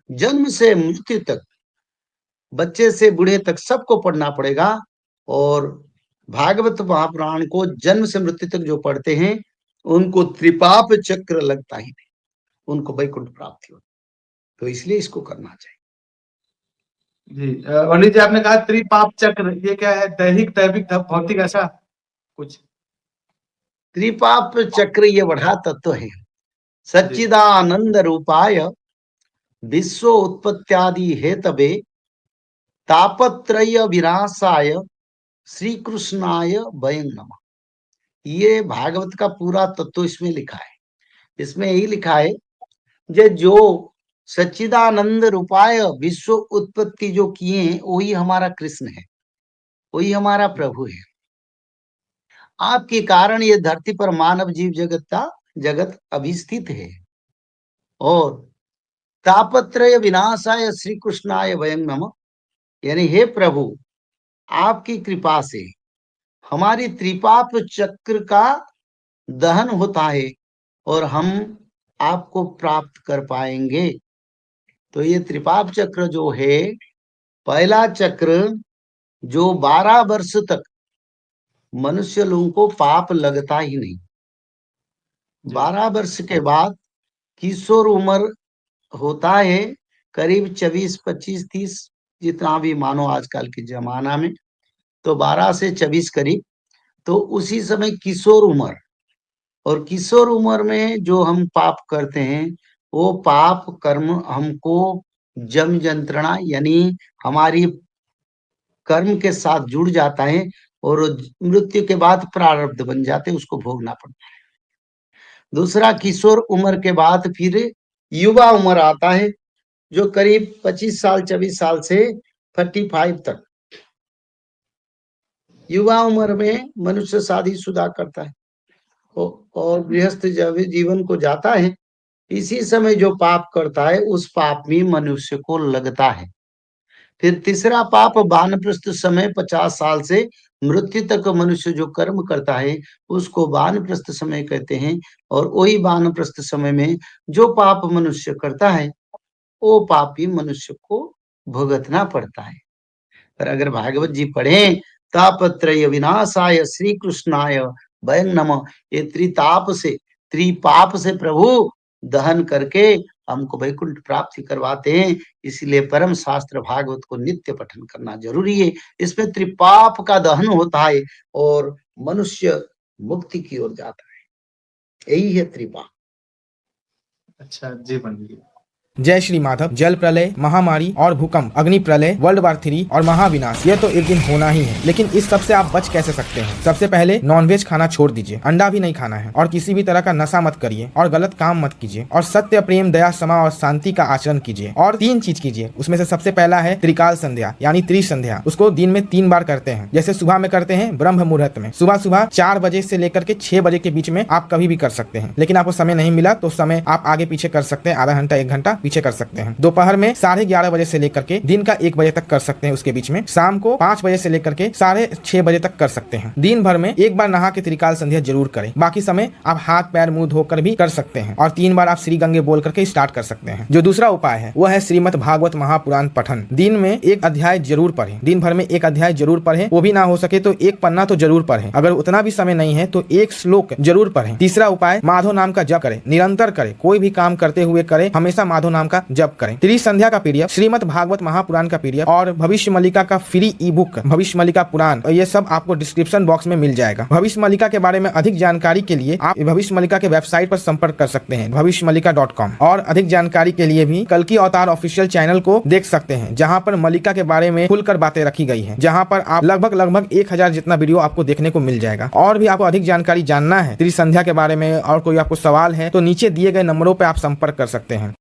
जन्म से मृत्यु तक, बच्चे से बूढ़े तक सबको पढ़ना पड़ेगा। और भागवत महापुराण को जन्म से मृत्यु तक जो पढ़ते हैं उनको त्रिपाप चक्र लगता ही नहीं, उनको वैकुंठ प्राप्ति होती। तो इसलिए इसको करना चाहिए। जी पंडित जी, आपने कहा त्रिपाप चक्र, ये क्या है? दैहिक, दैविक, भौतिक, ऐसा कुछ? त्रिपाप चक्र ये बड़ा तत्व है। सच्चिदानंद रूपाय विश्व उत्पत्त्यादि हेतवे तापत्रय विनाशाय श्री कृष्णाय वयं नमः। ये भागवत का पूरा तत्व इसमें लिखा है। इसमें यही लिखा है जो सच्चिदानंद रूपाय विश्व उत्पत्ति जो किए हैं वही हमारा कृष्ण है, वही हमारा प्रभु है। आपके कारण ये धरती पर मानव जीव जगत अभी स्थित है। और तापत्रय विनाशाय श्री कृष्णाय वयं नमः, यानी हे प्रभु, आपकी कृपा से हमारी त्रिपाप चक्र का दहन होता है और हम आपको प्राप्त कर पाएंगे। तो ये त्रिपाप चक्र जो है, पहला चक्र जो 12 वर्ष तक मनुष्य लोगों को पाप लगता ही नहीं। 12 वर्ष के बाद किशोर उम्र होता है, करीब 24, 25, 30, जितना भी मानो आजकल के जमाना में, तो 12 से 24 करीब, तो उसी समय किशोर उम्र। और किशोर उम्र में जो हम पाप करते हैं वो पाप कर्म हमको जम यंत्रणा यानी हमारी कर्म के साथ जुड़ जाता है और मृत्यु के बाद प्रारब्ध बन जाते हैं, उसको भोगना पड़ता है। दूसरा, किशोर उम्र के बाद फिर युवा उम्र आता है, जो करीब 25 साल 24 साल से 35 तक। युवा उम्र में मनुष्य शादीशुदा करता है और गृहस्थ जीवन को जाता है। इसी समय जो पाप करता है उस पाप में मनुष्य को लगता है। फिर तीसरा पाप वानप्रस्थ समय 50 साल से मृत्यु तक मनुष्य जो कर्म करता है उसको वानप्रस्थ समय कहते हैं। और वही वानप्रस्थ समय में जो पाप मनुष्य करता है वो पापी मनुष्य को भुगतना पड़ता है। पर अगर भागवत जी पढ़ें, तापत्रय विनाशाय श्री कृष्णाय वयं नमः, ये त्रिपाप से प्रभु दहन करके हमको वैकुंठ प्राप्ति करवाते हैं। इसलिए परम शास्त्र भागवत को नित्य पठन करना जरूरी है। इसमें त्रिपाप का दहन होता है और मनुष्य मुक्ति की ओर जाता है। यही है त्रिपाप। अच्छा जी पंडित जी। जय श्री माधव। जल प्रलय, महामारी और भूकंप, अग्नि प्रलय, वर्ल्ड वार 3 और महाविनाश, ये तो एक दिन होना ही है। लेकिन इस सब से आप बच कैसे सकते हैं? सबसे पहले नॉनवेज खाना छोड़ दीजिए, अंडा भी नहीं खाना है, और किसी भी तरह का नशा मत करिए और गलत काम मत कीजिए, और सत्य, प्रेम, दया, क्षमा और शांति का आचरण कीजिए। और 3 चीज कीजिए, उसमें से सबसे पहला है त्रिकाल संध्या यानी त्रिसंध्या। उसको दिन में 3 बार करते हैं। जैसे सुबह में करते हैं ब्रह्म मुहूर्त में, सुबह 4 बजे से लेकर के 6 बजे के बीच में आप कभी भी कर सकते हैं। लेकिन आपको समय नहीं मिला तो समय आप आगे पीछे कर सकते हैं, आधा घंटा 1 घंटा पीछे कर सकते हैं। दोपहर में 11:30 बजे से लेकर के दिन का 1 बजे तक कर सकते हैं, उसके बीच में शाम को 5 बजे से लेकर के 6:30 बजे तक कर सकते हैं। दिन भर में 1 बार नहा के त्रिकाल संध्या जरूर करें। बाकी समय आप हाथ पैर मुंह धोकर भी कर सकते हैं और 3 बार आप श्री गंगे बोल करके स्टार्ट कर सकते हैं। जो दूसरा उपाय है वो है श्रीमद् भागवत महापुराण पठन। दिन में 1 अध्याय जरूर पढ़ें, दिन भर में 1 अध्याय जरूर पढ़ें। वो भी ना हो सके तो 1 पन्ना तो जरूर पढ़ें। अगर उतना भी समय नहीं है तो 1 श्लोक जरूर पढ़ें। तीसरा उपाय, माधव नाम का जप करें, निरंतर करें, कोई भी काम करते हुए करें, हमेशा माधव नाम का जप करें। त्रिसंध्या का पीडीएफ, श्रीमद् भागवत महापुराण का पीडीएफ और भविष्य मल्लिका का फ्री ई बुक भविष्य मल्लिका पुराण, ये सब आपको डिस्क्रिप्शन बॉक्स में मिल जाएगा। भविष्य मल्लिका के बारे में अधिक जानकारी के लिए आप भविष्य मल्लिका के वेबसाइट पर संपर्क कर सकते हैं भविष्यमल्लिका.com। और अधिक जानकारी के लिए भी कल्कि अवतार ऑफिशियल चैनल को देख सकते हैं, जहां पर मल्लिका के बारे में खुलकर बातें रखी गई है, जहां पर आप लगभग 1000 जितना वीडियो आपको देखने को मिल जाएगा। और भी आपको अधिक जानकारी जानना है त्रिसंध्या के बारे में और कोई आपको सवाल है तो नीचे दिए गए नंबरों पर आप संपर्क कर सकते हैं।